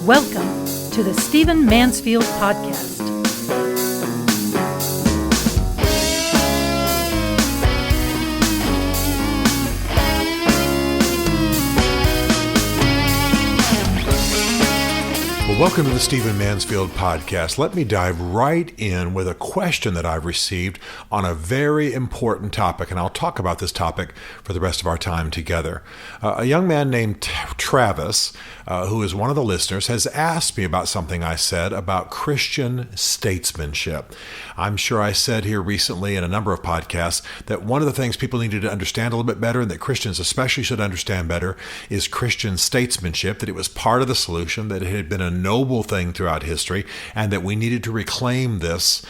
Welcome to the Stephen Mansfield Podcast. Welcome to the Stephen Mansfield Podcast. Let me dive right in with a question that I've received on a very important topic, and I'll talk about this topic for the rest of our time together. A young man named Travis, who is one of the listeners, has asked me about something I said about Christian statesmanship. I'm sure I said here recently in a number of podcasts that one of the things people needed to understand a little bit better, and that Christians especially should understand better, is Christian statesmanship, that it was part of the solution, that it had been a noble thing throughout history, and that we needed to reclaim this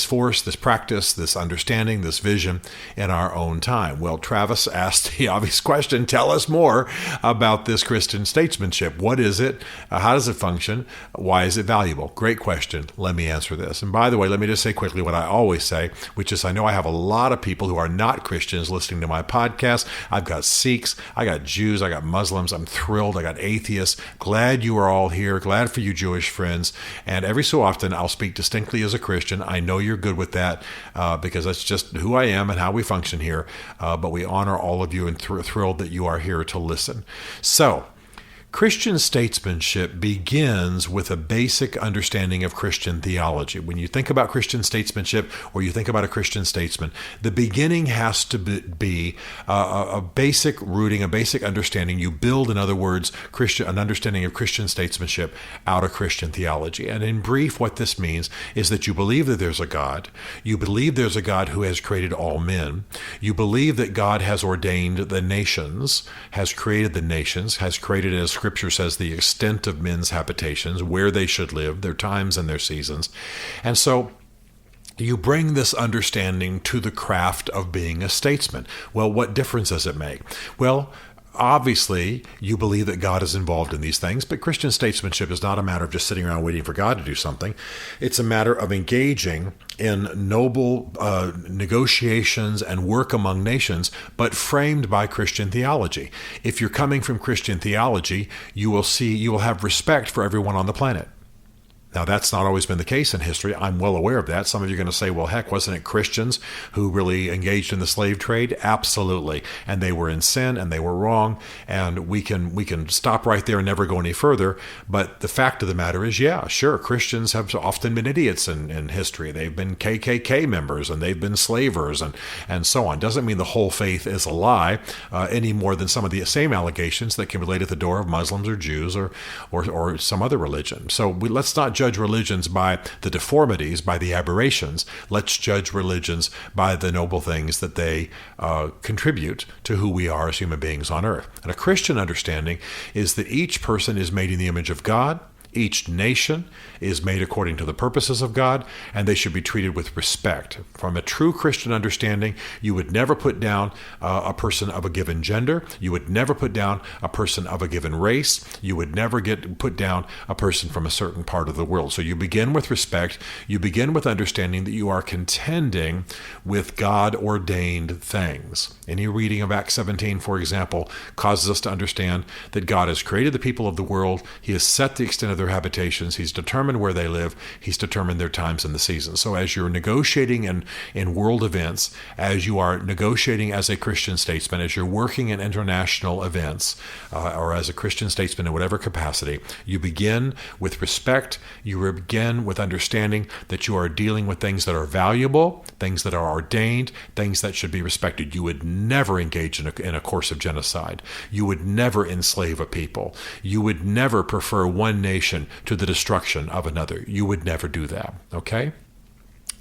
force, this practice, this understanding, this vision in our own time. Well, Travis asked the obvious question, tell us more about this Christian statesmanship. What is it? How does it function? Why is it valuable? Great question. Let me answer this. And by the way, let me just say quickly what I always say, which is I know I have a lot of people who are not Christians listening to my podcast. I've got Sikhs, I got Jews, I got Muslims. I'm thrilled. I got atheists. Glad you are all here. Glad for you Jewish friends. And every so often I'll speak distinctly as a Christian. I know you're good with that because that's just who I am and how we function here. But we honor all of you and thrilled that you are here to listen. So, Christian statesmanship begins with a basic understanding of Christian theology. When you think about Christian statesmanship or you think about a Christian statesman, the beginning has to be a basic rooting, a basic understanding. You build, in other words, an understanding of Christian statesmanship out of Christian theology. And in brief, what this means is that you believe that there's a God. You believe there's a God who has created all men. You believe that God has ordained the nations, has created the nations, has created, as Scripture says, the extent of men's habitations, where they should live, their times and their seasons. And so you bring this understanding to the craft of being a statesman. Well, what difference does it make? Well, obviously, you believe that God is involved in these things, but Christian statesmanship is not a matter of just sitting around waiting for God to do something. It's a matter of engaging in noble negotiations and work among nations, but framed by Christian theology. If you're coming from Christian theology, you will have respect for everyone on the planet. Now, that's not always been the case in history. I'm well aware of that. Some of you are going to say, well, heck, wasn't it Christians who really engaged in the slave trade? Absolutely. And they were in sin and they were wrong. And we can stop right there and never go any further. But the fact of the matter is, yeah, sure, Christians have often been idiots in history. They've been KKK members and they've been slavers and so on. Doesn't mean the whole faith is a lie any more than some of the same allegations that can be laid at the door of Muslims or Jews or some other religion. So let's not judge religions by the deformities, by the aberrations. Let's judge religions by the noble things that they contribute to who we are as human beings on earth. And a Christian understanding is that each person is made in the image of God. Each nation is made according to the purposes of God, and they should be treated with respect. From a true Christian understanding, you would never put down a person of a given gender. You would never put down a person of a given race. You would never put down a person from a certain part of the world. So you begin with respect. You begin with understanding that you are contending with God-ordained things. Any reading of Acts 17, for example, causes us to understand that God has created the people of the world. He has set the extent of their habitations. He's determined where they live. He's determined their times and the seasons. So as you're negotiating in world events, as you are negotiating as a Christian statesman, as you're working in international events, or as a Christian statesman in whatever capacity, you begin with respect. You begin with understanding that you are dealing with things that are valuable, things that are ordained, things that should be respected. You would never engage in a course of genocide. You would never enslave a people. You would never prefer one nation to the destruction of another. You would never do that, okay?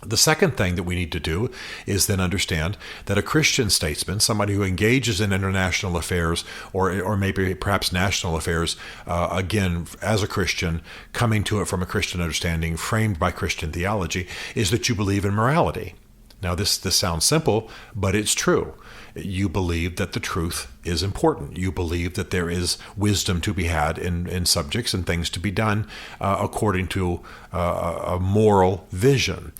The second thing that we need to do is then understand that a Christian statesman, somebody who engages in international affairs or maybe perhaps national affairs, again, as a Christian, coming to it from a Christian understanding, framed by Christian theology, is that you believe in morality. Now, this sounds simple, but it's true. You believe that the truth is important. You believe that there is wisdom to be had in subjects and things to be done according to a moral vision.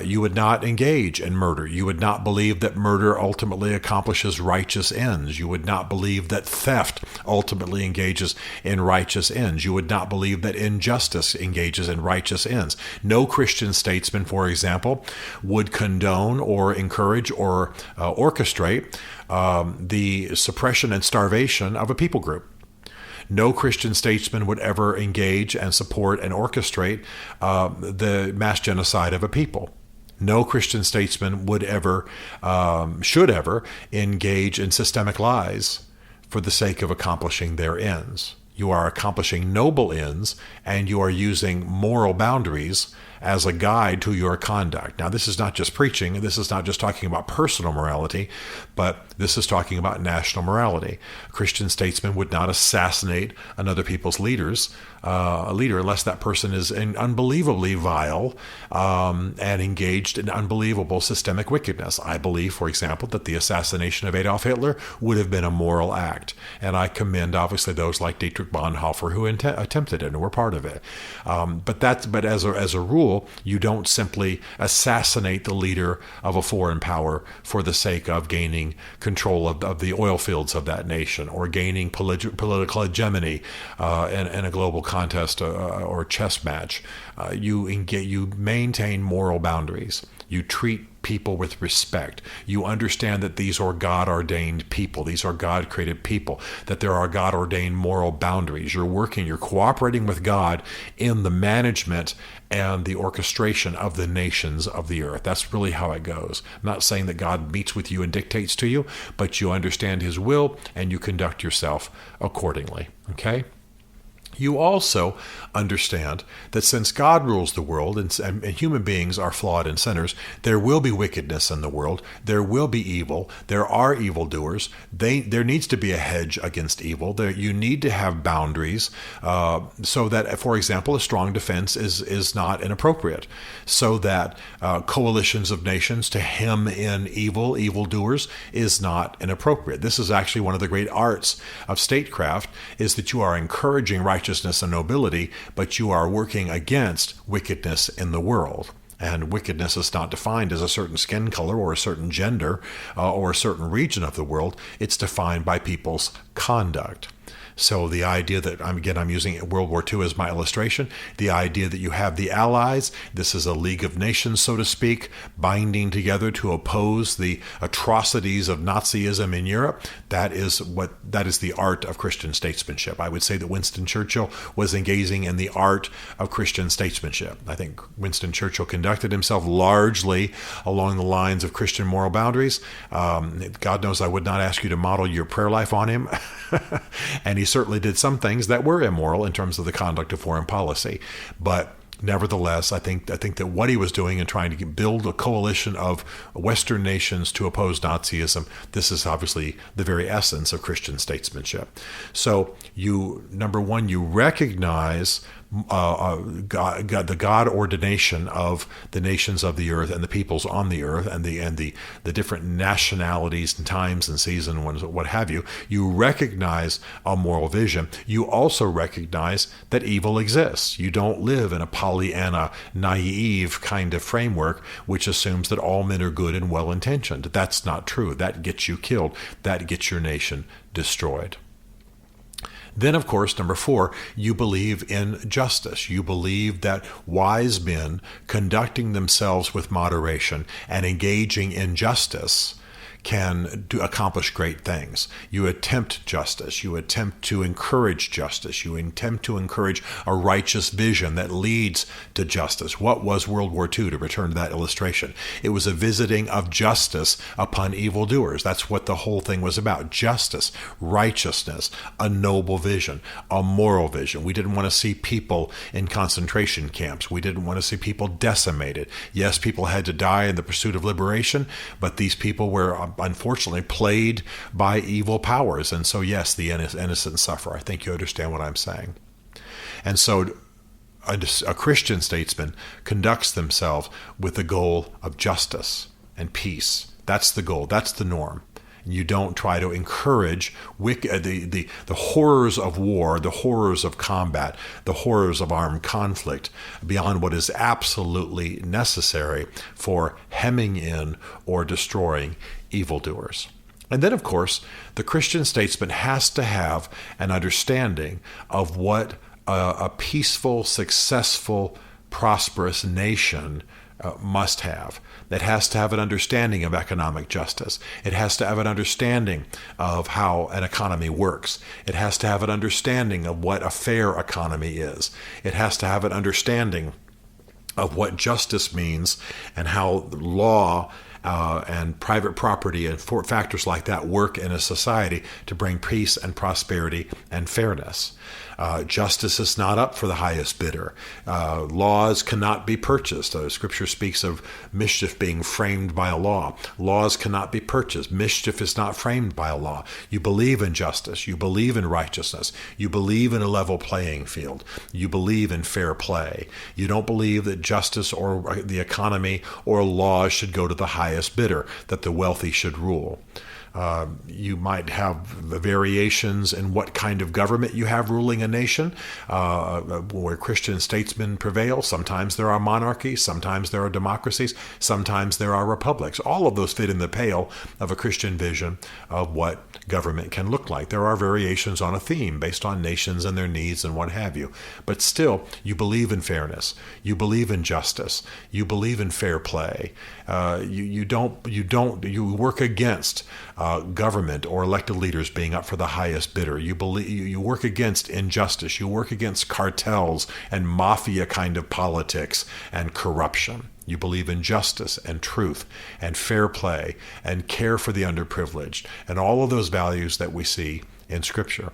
You would not engage in murder. You would not believe that murder ultimately accomplishes righteous ends. You would not believe that theft ultimately engages in righteous ends. You would not believe that injustice engages in righteous ends. No Christian statesman, for example, would condone or encourage or orchestrate the suppression and starvation of a people group. No Christian statesman would ever engage and support and orchestrate the mass genocide of a people. No Christian statesman would ever, should ever, engage in systemic lies for the sake of accomplishing their ends. You are accomplishing noble ends, and you are using moral boundaries as a guide to your conduct. Now, this is not just preaching. This is not just talking about personal morality, but this is talking about national morality. A Christian statesman would not assassinate another people's leader unless that person is unbelievably vile and engaged in unbelievable systemic wickedness. I believe, for example, that the assassination of Adolf Hitler would have been a moral act, and I commend, obviously, those like Dietrich Bonhoeffer who attempted it and were part of it. But as a rule, you don't simply assassinate the leader of a foreign power for the sake of gaining control of the oil fields of that nation or gaining political hegemony in a global contest or chess match. You maintain moral boundaries. You treat people with respect. You understand that these are God-ordained people. These are God-created people, that there are God-ordained moral boundaries. You're cooperating with God in the management and the orchestration of the nations of the earth. That's really how it goes. I'm not saying that God meets with you and dictates to you, but you understand his will and you conduct yourself accordingly. Okay? You also understand that since God rules the world and human beings are flawed and sinners, there will be wickedness in the world. There will be evil. There are evildoers. There needs to be a hedge against evil. You need to have boundaries so that, for example, a strong defense is not inappropriate, so that coalitions of nations to hem in evildoers is not inappropriate. This is actually one of the great arts of statecraft, is that you are encouraging righteousness and nobility, but you are working against wickedness in the world. And wickedness is not defined as a certain skin color or a certain gender or a certain region of the world. It's defined by people's conduct. So the idea that, I'm using World War II as my illustration, the idea that you have the Allies, this is a League of Nations, so to speak, binding together to oppose the atrocities of Nazism in Europe, that is the art of Christian statesmanship. I would say that Winston Churchill was engaging in the art of Christian statesmanship. I think Winston Churchill conducted himself largely along the lines of Christian moral boundaries. God knows I would not ask you to model your prayer life on him. And he certainly did some things that were immoral in terms of the conduct of foreign policy. But nevertheless, I think that what he was doing in trying to build a coalition of Western nations to oppose Nazism, this is obviously the very essence of Christian statesmanship. So number one, you recognize the God ordination of the nations of the earth and the peoples on the earth and the different nationalities and times and seasons, what have you. You recognize a moral vision. You also recognize that evil exists. You don't live in a Pollyanna, naive kind of framework which assumes that all men are good and well-intentioned. That's not true. That gets you killed. That gets your nation destroyed. Then, of course, number 4, you believe in justice. You believe that wise men conducting themselves with moderation and engaging in justice can accomplish great things. You attempt justice. You attempt to encourage justice. You attempt to encourage a righteous vision that leads to justice. What was World War II, to return to that illustration? It was a visiting of justice upon evildoers. That's what the whole thing was about. Justice, righteousness, a noble vision, a moral vision. We didn't want to see people in concentration camps. We didn't want to see people decimated. Yes, people had to die in the pursuit of liberation, but these people were unfortunately played by evil powers. And so, yes, the innocent suffer. I think you understand what I'm saying. And so a Christian statesman conducts themselves with the goal of justice and peace. That's the goal. That's the norm. You don't try to encourage the horrors of war, the horrors of combat, the horrors of armed conflict beyond what is absolutely necessary for hemming in or destroying evildoers. And then, of course, the Christian statesman has to have an understanding of what a peaceful, successful, prosperous nation must have. It has to have an understanding of economic justice. It has to have an understanding of how an economy works. It has to have an understanding of what a fair economy is. It has to have an understanding of what justice means and how law and private property and factors like that work in a society to bring peace and prosperity and fairness. Justice is not up for the highest bidder. Laws cannot be purchased. Scripture speaks of mischief being framed by a law. Laws cannot be purchased. Mischief is not framed by a law. You believe in justice. You believe in righteousness. You believe in a level playing field. You believe in fair play. You don't believe that justice or the economy or law should go to the highest bidder, that the wealthy should rule. You might have variations in what kind of government you have ruling a nation, where Christian statesmen prevail. Sometimes there are monarchies, sometimes there are democracies, sometimes there are republics. All of those fit in the pale of a Christian vision of what government can look like. There are variations on a theme based on nations and their needs and what have you. But still, you believe in fairness. You believe in justice. You believe in fair play. You work against government or elected leaders being up for the highest bidder. You work against injustice. You work against cartels and mafia kind of politics and corruption. You believe in justice and truth and fair play and care for the underprivileged and all of those values that we see in Scripture.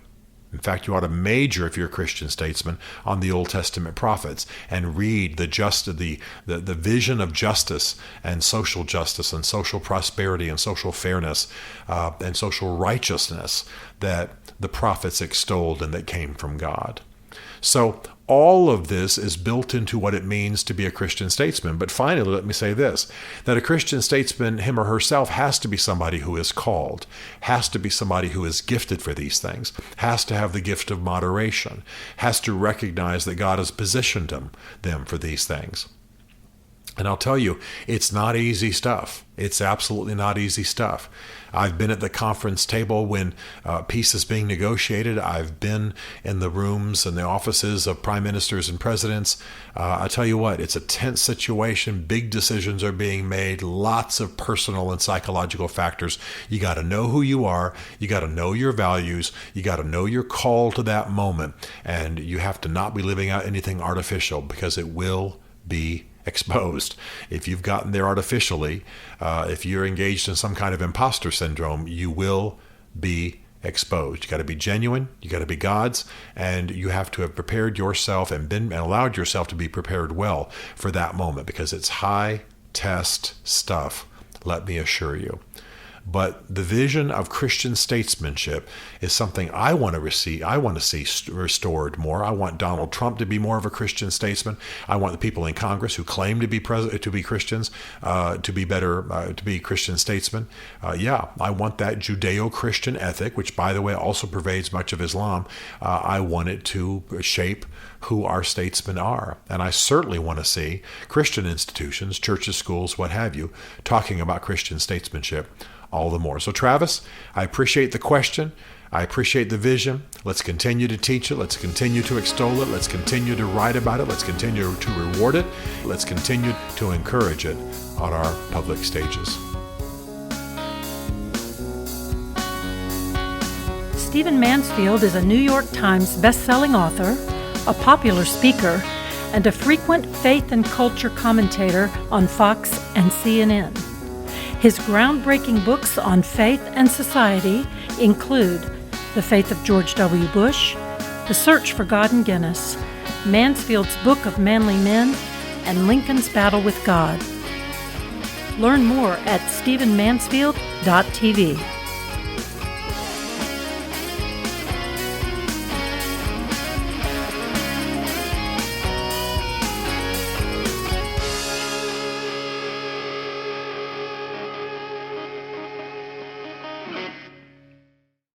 In fact, you ought to major, if you're a Christian statesman, on the Old Testament prophets and read the vision of justice and social prosperity and social fairness and social righteousness that the prophets extolled and that came from God. So all of this is built into what it means to be a Christian statesman. But finally, let me say this, that a Christian statesman, him or herself, has to be somebody who is called, has to be somebody who is gifted for these things, has to have the gift of moderation, has to recognize that God has positioned them for these things. And I'll tell you, it's not easy stuff. It's absolutely not easy stuff. I've been at the conference table when peace is being negotiated. I've been in the rooms and the offices of prime ministers and presidents. I tell you what, it's a tense situation. Big decisions are being made. Lots of personal and psychological factors. You got to know who you are. You got to know your values. You got to know your call to that moment. And you have to not be living out anything artificial, because it will be exposed. If you've gotten there artificially, if you're engaged in some kind of imposter syndrome, you will be exposed. You got to be genuine. You got to be God's, and you have to have prepared yourself and allowed yourself to be prepared well for that moment, because it's high test stuff, let me assure you. But the vision of Christian statesmanship is something I want to see restored more. I want Donald Trump to be more of a Christian statesman. I want the people in Congress who claim to be Christians to be Christian statesmen. I want that Judeo-Christian ethic, which, by the way, also pervades much of Islam. I want it to shape who our statesmen are. And I certainly want to see Christian institutions, churches, schools, what have you, talking about Christian statesmanship all the more. So Travis, I appreciate the question. I appreciate the vision. Let's continue to teach it. Let's continue to extol it. Let's continue to write about it. Let's continue to reward it. Let's continue to encourage it on our public stages. Stephen Mansfield is a New York Times best-selling author, a popular speaker, and a frequent faith and culture commentator on Fox and CNN. His groundbreaking books on faith and society include The Faith of George W. Bush, The Search for God in Guinness, Mansfield's Book of Manly Men, and Lincoln's Battle with God. Learn more at stephenmansfield.tv.